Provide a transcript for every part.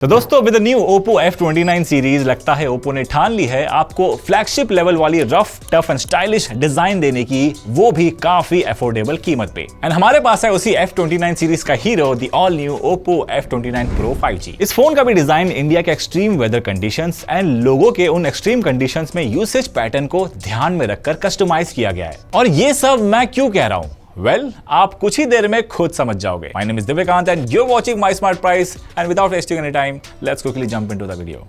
तो दोस्तों with new Oppo F29 series लगता है Oppo ने ठान ली है आपको फ्लैगशिप लेवल वाली rough tough and stylish design देने की, वो भी काफी अफोर्डेबल कीमत पे। एंड हमारे पास है उसी F29 सीरीज का hero the all new Oppo F29 Pro 5G। इस फोन का भी डिजाइन इंडिया के एक्सट्रीम वेदर कंडीशंस एंड लोगों के उन एक्सट्रीम कंडीशंस में यूसेज पैटर्न को ध्यान में रखकर कस्टमाइज किया गया है। और ये सब मैं क्यों कह रहा हूं? Well, आप कुछ ही देर में खुद समझ जाओगे। My name is Divyakant and you're watching My Smart Price, and without wasting any time, let's quickly jump into the video.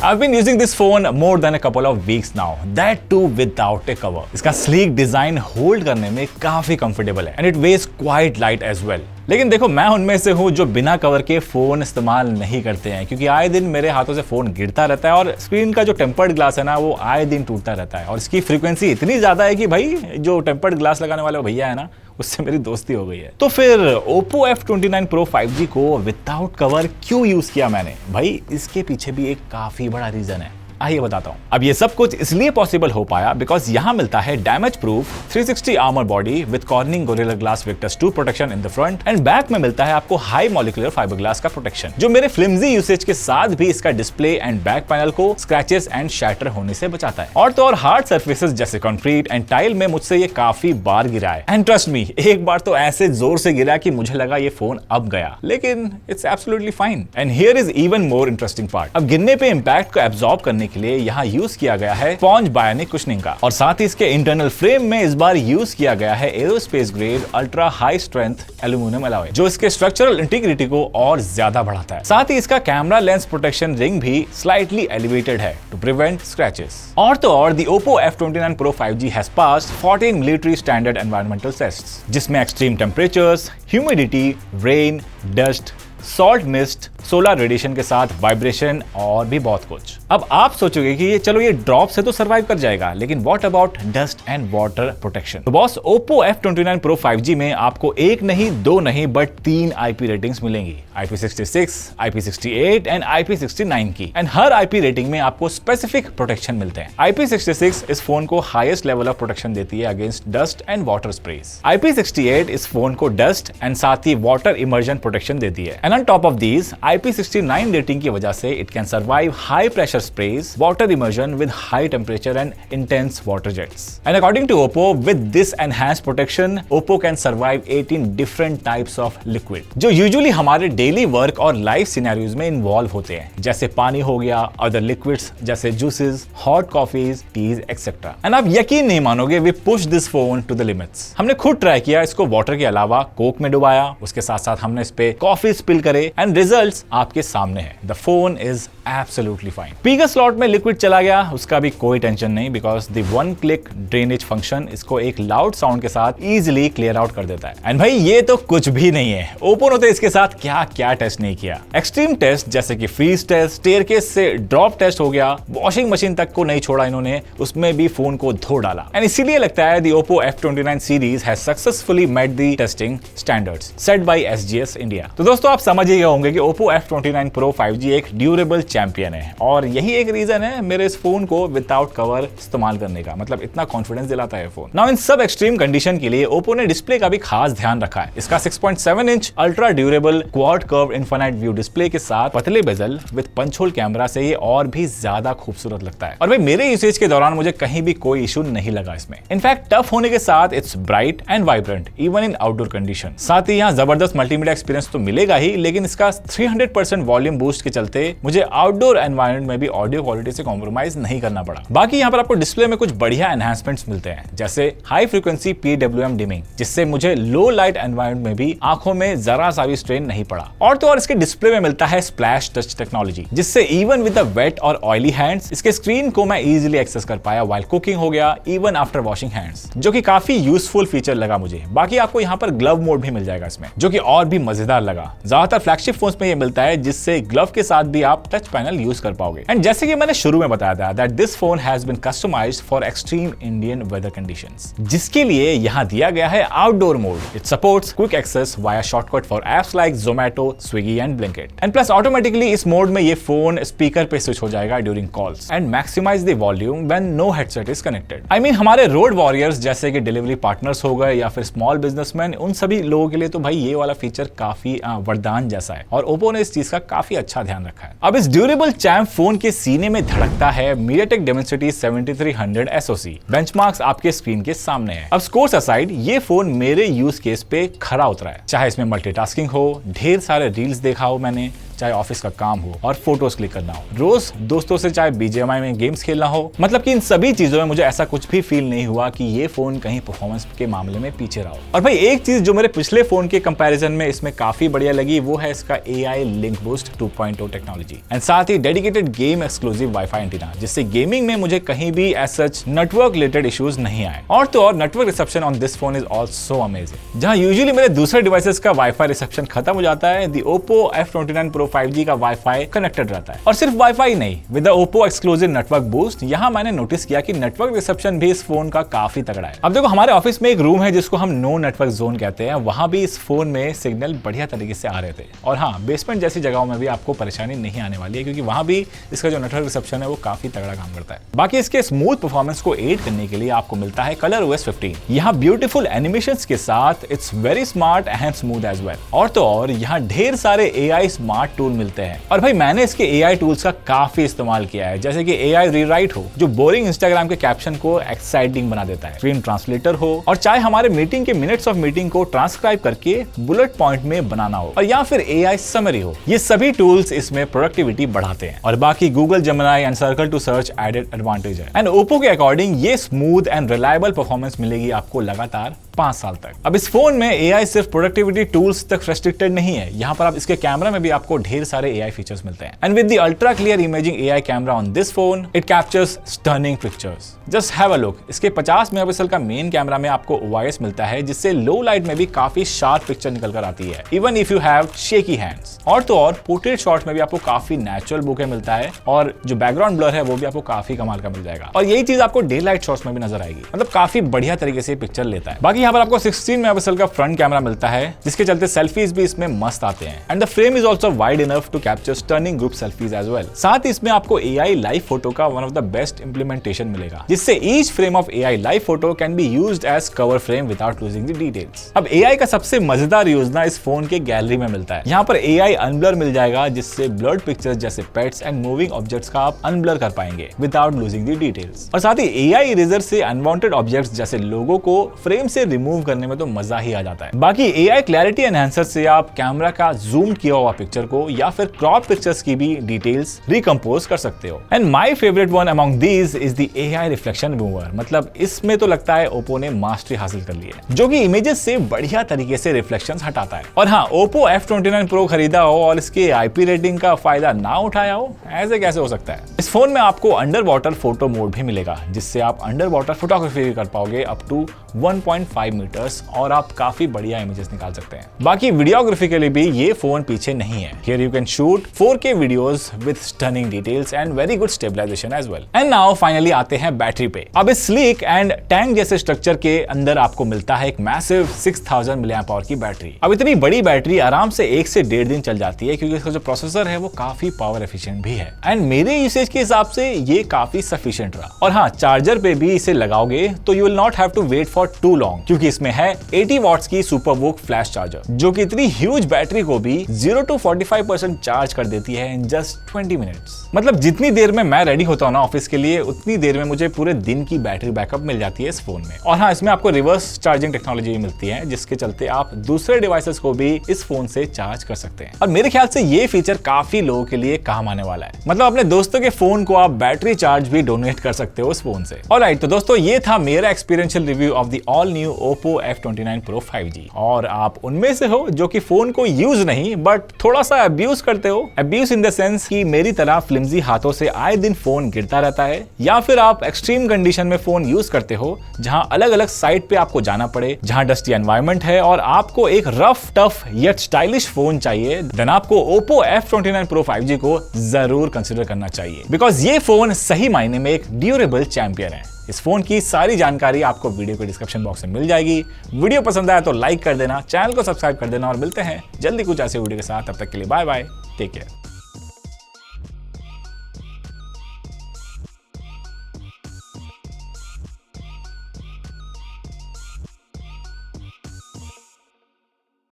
I've been using this phone more than a couple of weeks now, that too without a cover. इसका sleek design hold करने में काफी comfortable है and it weighs quite light as well. लेकिन देखो मैं उनमें से हूँ जो बिना कवर के फोन इस्तेमाल नहीं करते हैं, क्योंकि आए दिन मेरे हाथों से फोन गिरता रहता है और स्क्रीन का जो टेम्पर्ड ग्लास है ना वो आए दिन टूटता रहता है और इसकी फ्रीक्वेंसी इतनी ज्यादा है कि भाई जो टेम्पर्ड ग्लास लगाने वाले भैया है ना उससे मेरी दोस्ती हो गई है। तो फिर Oppo F29 Pro 5G को विदाउट कवर क्यों यूज किया मैंने? भाई इसके पीछे भी एक काफी बड़ा रीजन है, आइए बताता हूं। अब ये सब कुछ इसलिए पॉसिबल हो पाया बिकॉज यहां मिलता है damage proof 360 armour body with cornering gorilla glass Victus 2 protection in the front end back में मिलता है आपको हाई मॉलिक्यूलर फाइबर ग्लास का प्रोटेक्शन, जो मेरे फ्लिम्जी यूसेज के साथ भी इसका डिस्प्ले एंड बैक पैनल को स्क्रैचेस एंड शैटर होने से बचाता है। और तो और हार्ड सर्फेसेस जैसे कंक्रीट एंड टाइल में मुझसे ये काफी बार गिरा है एंड ट्रस्ट मी, एक बार तो ऐसे जोर से गिरा कि मुझे लगा ये फोन अब गया, लेकिन it's absolutely fine. And here is even more interesting part. अब गिरने पे इंपैक्ट को एब्जॉर्ब करने के लिए यहाँ यूज किया गया है स्पॉन्ज बायोनिक कुशनिंग का, और साथ ही इसके इंटरनल फ्रेम में इस बार यूज किया गया है aerospace grade ultra high strength aluminium alloy, जो इसके स्ट्रक्चरल इंटीग्रिटी को और ज्यादा बढ़ाता है। साथ ही इसका कैमरा लेंस प्रोटेक्शन रिंग भी स्लाइटली एलिवेटेड है टू प्रिवेंट स्क्रैचेस। और तो और the Oppo F29 Pro 5G has passed 14 military standard environmental tests, जिसमें extreme temperatures, humidity, rain, dust, salt mist, solar radiation के साथ वाइब्रेशन और भी बहुत कुछ। अब आप सोचोगे कि ये चलो ये ड्रॉप से तो सरवाइव कर जाएगा, लेकिन what about dust and water protection? तो boss Oppo F29 Pro 5G में आपको एक नहीं दो नहीं बट 3 IP रेटिंग्स मिलेंगी, IP66, IP68 एंड IP69 की। एंड हर IP रेटिंग में आपको स्पेसिफिक प्रोटेक्शन मिलते हैं। IP66 इस फोन को हाईएस्ट लेवल ऑफ प्रोटेक्शन देती है against dust and water स्प्रेस। IP68 इस फोन को डस्ट एंड साथ ही वाटर इमर्जन प्रोटेक्शन देती है। And on top of these IP69 rating की वजह से it can survive high pressure sprays, water immersion with high temperature and intense water jets. And according to Oppo, with this enhanced protection Oppo can survive 18 different types of liquid, जो usually हमारे daily work और life scenarios में involve होते हैं, जैसे पानी हो गया, अदर लिक्विड्स जैसे juices, hot coffees, teas etcetera. And आप यकीन नहीं मानोगे, we push this phone to the limits. हमने खुद ट्राई किया इसको वाटर के अलावा कोक में डुबाया, उसके साथ साथ हमने इस पे कॉफी स्पिल करे एंड रिजल्ट्स आपके सामने है। The phone is absolutely fine. Speaker slot में लिक्विड चला गया, उसका भी कोई टेंशन नहीं because the one click drainage function इसको एक लाउड साउंड के साथ इजीली क्लियर आउट कर देता है। एंड भाई ये तो कुछ भी नहीं है, Oppo ने तो इसके साथ क्या क्या टेस्ट नहीं किया। एक्सट्रीम टेस्ट जैसे कि फ्रीज टेस्ट, स्टेयरकेस से ड्रॉप टेस्ट हो गया, वॉशिंग मशीन तक को नहीं छोड़ा इन्होंने, उसमें भी फोन को धो डाला। एंड इसीलिए लगता है the Oppo F29 series has successfully met the testing standards set by SGS India. तो दोस्तों आप समझ ही गए होंगे कि Oppo F29 Pro 5G एक ड्यूरेबल चैंपियन है, और यही एक रीजन है मेरे इस फोन को विदाउट कवर इस्तेमाल करने का, मतलब इतना कॉन्फिडेंस दिलाता है फोन। नाउ इन सब एक्सट्रीम कंडीशन के लिए Oppo ने डिस्प्ले का भी खास ध्यान रखा है। इसका 6.7 inch ultra durable quad curve infinite view display के साथ पतले bezel with punch hole camera से ये और भी ज्यादा खूबसूरत लगता है। और भाई मेरे यूसेज के दौरान मुझे कहीं भी कोई इशू नहीं लगा इसमें। इनफैक्ट टफ होने के साथ it's bright and vibrant even in outdoor condition. साथ ही यहाँ जबरदस्त मल्टीमीडिया एक्सपीरियंस तो मिलेगा ही, लेकिन इसका 300% वॉल्यूम बूस्ट के चलते मुझे आउटडोर एनवायरनमेंट में भी ऑडियो क्वालिटी से कॉम्प्रोमाइज नहीं करना पड़ा। बाकी यहाँ पर आपको डिस्प्ले में कुछ बढ़िया एनहांसमेंट्स मिलते हैं, जैसे हाई फ्रीक्वेंसी PWM डिमिंग, जिससे मुझे लो लाइट एनवायरनमेंट में भी आंखों में जरा सा भी स्ट्रेन नहीं पड़ा। और तो और इसके डिस्प्ले में मिलता है स्प्लैश टच टेक्नोलॉजी, जिससे इवन विद द वेट और ऑयली हैंड्स इसके स्क्रीन को मैं इजीली एक्सेस कर पाया व्हाइल कुकिंग हो गया, इवन आफ्टर वॉशिंग हैंड्स, जो कि काफी यूजफुल फीचर लगा मुझे। बाकी आपको यहाँ पर ग्लव मोड भी मिल जाएगा इसमें, जो कि और भी मजेदार लगा। ज्यादातर फ्लैगशिप फोन्स में ये मिलता है, जिससे ग्लव के साथ भी आप टच पैनल यूज कर पाओगे। एंड जैसे कि मैंने शुरू में बताया था that this phone has been customised for extreme Indian weather conditions, जिसके लिए यहाँ दिया गया है outdoor mode. It supports quick access via shortcut for apps like Zomato, Swiggy and Blinkit। And plus automatically इस मोड में ये फोन स्पीकर पे स्विच हो जाएगा during calls and maximise the volume when no headset is connected. I mean हमारे road warriors जैसे कि delivery partners हो गए या फिर स्मॉल बिजनेसमैन, उन सभी लोगों के लिए तो भाई ये वाला फीचर काफी वरदान जैसा है और ओप्पो ने इस चीज का काफी अच्छा ध्यान रखा है। अब इस ड्यूरेबल चैम्प फोन के सीने में धड़कता है MediaTek Dimensity 7300 SoC। बेंचमार्क्स आपके स्क्रीन के सामने है। अब स्कोर्स असाइड, ये फोन मेरे यूज केस पे खरा उतरा है। चाहे इसमें मल्टीटास्किंग हो, ढेर सारे रील्स देखा हो मैंने, चाहे ऑफिस का काम हो और फोटोज क्लिक करना हो, रोज दोस्तों से चाहे BGMI में गेम्स खेलना हो, मतलब कि इन सभी चीजों में मुझे ऐसा कुछ भी फील नहीं हुआ कि ये फोन कहीं परफॉर्मेंस के मामले में पीछे रहा हो। और भाई एक चीज जो मेरे पिछले फोन के कंपैरिजन में इसमें काफी बढ़िया लगी, वो है इसका AI link boost 2.0 technology and साथ ही dedicated game exclusive wifi antenna, जिससे गेमिंग में मुझे कहीं भी as such network related issues नहीं आए। और तो और network reception on this phone is also amazing. जहां यूजुअली मेरे दूसरे डिवाइसेस का वाईफाई रिसेप्शन खत्म हो जाता है, दी Oppo F29 Pro 5G का वाईफाई कनेक्टेड रहता है। और सिर्फ वाईफाई नहीं, with the Oppo exclusive network boost, यहाँ मैंने नोटिस किया कि नेटवर्क रिसेप्शन भी इस फोन का काफी तगड़ा है। अब देखो हमारे ऑफिस में एक रूम है जिसको हम नो नेटवर्क जोन कहते हैं, वहां भी इस फोन में सिग्नल बढ़िया तरीके से आ रहे थे। और हाँ, बेसमेंट जैसी जगहों में भी आपको परेशानी नहीं आने वाली है, क्योंकि वहां भी इसका जो नेटवर्क रिसेप्शन है वो काफी तगड़ा काम करता है। बाकी इसके स्मूथ परफॉर्मेंस को एड करने के लिए आपको मिलता है ColorOS 15। यहाँ ब्यूटीफुल एनिमेशंस के साथ it's very smart and smooth as well. और तो और यहाँ ढेर सारे AI स्मार्ट टूल मिलते हैं। और भाई मैंने इसके AI टूल्स का काफी इस्तेमाल किया है, जैसे कि AI रीराइट हो, जो बोरिंग इंस्टाग्राम के कैप्शन को एक्साइटिंग बना देता है, स्क्रीन ट्रांसलेटर हो, और चाहे हमारे मीटिंग के मिनट्स ऑफ मीटिंग को ट्रांसक्राइब करके बुलेट पॉइंट में बनाना हो, और या फिर AI समरी हो, ये सभी टूल्स इसमें प्रोडक्टिविटी बढ़ाते हैं। और बाकी Google Gemini and circle to search added advantage है। एंड ओप्पो के अकॉर्डिंग ये स्मूथ एंड रिलायबल परफॉर्मेंस मिलेगी आपको लगातार 5 साल तक। अब इस फोन में AI सिर्फ प्रोडक्टिविटी टूल्स तक रेस्ट्रिक्टेड नहीं है, यहाँ पर आप इसके कैमरा में भी आपको ढेर सारे AI फीचर्स मिलते हैं। And with the ultra clear imaging AI camera on this phone, it captures stunning pictures. Just have a look. इसके 50 मेगापिक्सल का मेन कैमरा में आपको OIS मिलता है, जिससे लो लाइट में भी काफी शार्प पिक्चर निकल कर आती है, even if you have shaky hands. और तो और पोर्ट्रेट शॉट्स में भी आपको काफी नेचुरल बुके मिलता है, और जो बैकग्राउंड ब्लर है वो भी आपको काफी कमाल का मिल जाएगा। और यही चीज आपको डे लाइट शॉट्स में भी नजर आएगी, मतलब काफी बढ़िया तरीके से पिक्चर लेता है। बाकी यहाँ पर आपको 16 मेगापिक्सल का फ्रंट कैमरा मिलता है, जिसके चलते सेल्फीज भी इसमें मस्त आते हैं। And the frame is also wide enough to capture stunning group selfies as well. साथ ही इसमें आपको AI लाइव फोटो का one of the best implementation मिलेगा, जिससे each frame of AI live photo can be used as cover frame without losing the details. अब AI का सबसे मजेदार यूज ना इस फोन के गैलरी में मिलता है। यहाँ पर AI अनब्लर मिल जाएगा, जिससे ब्लर्ड पिक्चर्स जैसे पेट्स एंड मूविंग ऑब्जेक्ट्स का आप अनब्लर कर पाएंगे विदाउट लूजिंग द डिटेल्स। और साथ ही AI इरेजर से अनवांटेड ऑब्जेक्ट्स जैसे लोगो को फ्रेम से रिमूव करने में तो मजा ही आ जाता है। बाकी AI क्लैरिटी एनहांसर से आप कैमरा का जूम किया हुआ पिक्चर को या फिर क्रॉप पिक्चर्स की भी डिटेल्स रिकम्पोज कर सकते हो। And my favourite one among these is the AI reflection remover. मतलब इसमें तो लगता है ओप्पो ने मास्टरी हासिल कर ली है, जो कि इमेजेस से बढ़िया तरीके से रिफ्लेक्शंस हटाता है। और हाँ, ओप्पो F29 Pro खरीदा हो और इसके IP रेटिंग का फायदा ना उठाया हो, ऐसे कैसे हो सकता है। इस फोन में आपको अंडर वाटर फोटो मोड भी मिलेगा, जिससे आप अंडर वाटर फोटोग्राफी भी कर पाओगे अप टू 1.5 मीटर्स, और आप काफी बढ़िया इमेजेस निकाल सकते हैं। बाकी वीडियोग्राफी के लिए भी ये फोन पीछे नहीं है। Here you can shoot 4K videos with stunning details and very good stabilisation as well. And now finally आते हैं बैटरी पे। अब इस स्लीक एंड टैंक जैसे स्ट्रक्चर के अंदर आपको मिलता है एक मैसिव 6000 mAh की बैटरी। अब इतनी बड़ी बैटरी आराम से 1 से 1.5 दिन चल जाती है, क्योंकि इसका जो प्रोसेसर है वो काफी पावर एफिशिएंट भी है। एंड मेरे यूसेज के हिसाब से ये काफी सफिशिएंट रहा। और हाँ, चार्जर पे भी इसे लगाओगे तो you will not have to wait for too long, क्योंकि इसमें है 80 वॉट्स की सुपरबुक फ्लैश चार्जर, जो कि इतनी ह्यूज बैटरी को भी 0 to 45% चार्ज कर देती है इन जस्ट 20 मिनट्स। मतलब जितनी देर में मैं रेडी होता हूँ ना ऑफिस के लिए, उतनी देर में मुझे पूरे दिन की बैटरी बैकअप मिल जाती है इस फोन में। और हाँ, इसमें आपको रिवर्स चार्जिंग टेक्नोलॉजी भी मिलती है, जिसके चलते आप दूसरे डिवाइसेस को भी इस फोन से चार्ज कर सकते हैं। और मेरे ख्याल से ये फीचर काफी लोगों के लिए काम आने वाला है। मतलब अपने दोस्तों के फोन को आप बैटरी चार्ज भी डोनेट कर सकते हो इस फोन से। ऑलराइट, तो दोस्तों ये था मेरा experiential review of the all new Oppo F29 Pro 5G। और आप उनमें से हो जो कि फोन को यूज नहीं बट थोड़ा सा अब्यूज करते हो, अब्यूज इन द सेंस कि मेरी तरह फ्लिमजी हाथों से आए दिन फोन गिरता रहता है, या फिर आप एक्सट्रीम कंडीशन में फोन यूज करते हो जहां अलग अलग साइट पे आपको जाना पड़े, जहां डस्टी एनवायरनमेंट है और आपको एक rough tough yet stylish phone चाहिए, देन आपको Oppo F29 Pro 5G को जरूर कंसिडर करना चाहिए, बिकॉज ये फोन सही मायने में एक ड्यूरेबल चैंपियन है। इस फोन की सारी जानकारी आपको वीडियो के डिस्क्रिप्शन बॉक्स में मिल जाएगी। वीडियो पसंद आया तो लाइक कर देना, चैनल को सब्सक्राइब कर देना और मिलते हैं जल्दी कुछ ऐसे वीडियो के साथ। तब तक के लिए बाय बाय, टेक केयर।